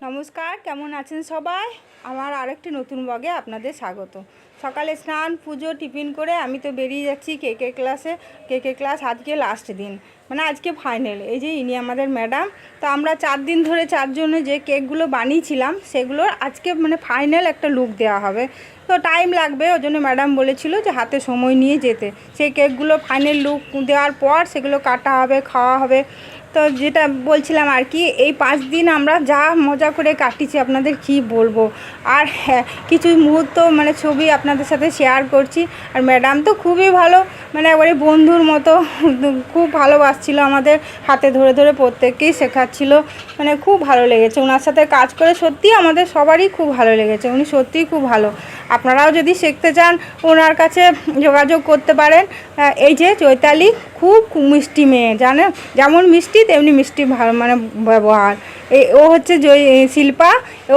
নমস্কার, কেমন আছেন সবাই? আমার আরেকটি নতুন ব্লগে আপনাদের স্বাগত। সকালে স্নান, পুজো, টিফিন করে আমি তো বেরিয়ে যাচ্ছি কেকের ক্লাসে। কেকের ক্লাস আজকে লাস্ট দিন, মানে আজকে ফাইনাল। এই যে ইনি আমাদের ম্যাডাম। তো আমরা 4 দিন ধরে 4 জনে যে কেকগুলো বানিয়েছিলাম সেগুলোর আজকে মানে ফাইনাল একটা লুক দেওয়া হবে। তো টাইম লাগবে, ওই জন্য ম্যাডাম বলেছিল যে হাতে সময় নিয়ে যেতে। সেই কেকগুলো ফাইনাল লুক দেওয়ার পর সেগুলো কাটা হবে, খাওয়া হবে। তো যেটা বলছিলাম আর কি, এই 5 দিন আমরা যা মজা করে কাটিয়েছি আপনাদের কি বলবো। আর হ্যাঁ, কিছু মুহূর্ত মানে ছবি আপনাদের সাথে শেয়ার করছি। আর ম্যাডাম তো খুবই ভালো, মানে একবারে বন্ধুর মতো খুব ভালোবাসছিল আমাদের, হাতে ধরে ধরে প্রত্যেককেই শেখাচ্ছিল। মানে খুব ভালো লেগেছে ওনার সাথে কাজ করে, সত্যিই আমাদের সবারই খুব ভালো লেগেছে। উনি সত্যিই খুব ভালো। আপনারাও যদি শিখতে চান ওনার কাছে যোগাযোগ করতে পারেন। এই যে চৈতালি খুব মিষ্টি মেয়ে, জানেন, যেমন মিষ্টি তেমনি মিষ্টি ভালো মানে ব্যবহার। ও হচ্ছে শিল্পা,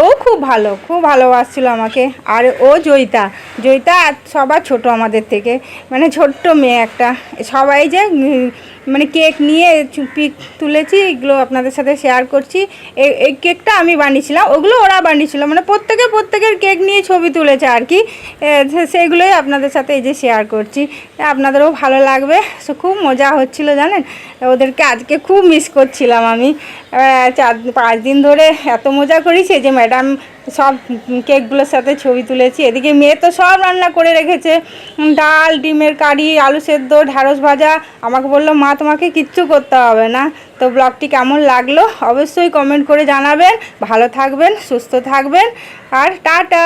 ও খুব ভালো, খুব ভালোবাসছিল আমাকে। আর ও জয়িতা সবার ছোট আমাদের থেকে, মানে ছোট্ট মেয়ে একটা। সবাই যে মানে কেক নিয়ে পিক তুলেছি, এগুলো আপনাদের সাথে শেয়ার করছি। এই কেকটা আমি বানিয়েছিলাম, ওগুলো ওরা বানিয়েছিল, মানে প্রত্যেকের কেক নিয়ে ছবি তুলেছে আর কি। সেইগুলোই আপনাদের সাথে এই যে শেয়ার করছি, আপনাদেরও ভালো লাগবে। খুব মজা হচ্ছিল জানেন, ওদেরকে আজকে খুব মিস করছিলাম আমি। 4-5 দিন ধরে এত মজা করেছি যে ম্যাডাম সব কেকগুলোর সাথে ছবি তুলেছি। এদিকে মেয়ে তো সব রান্না করে রেখেছে, ডাল, ডিমের কারি, আলু সেদ্ধ, ঢ্যাঁড়স ভাজা। আমাকে বললো, মা তোমাকে কিচ্ছু করতে হবে না। তো ব্লগটি কেমন লাগলো অবশ্যই কমেন্ট করে জানাবেন। ভালো থাকবেন, সুস্থ থাকবেন, আর টাটা।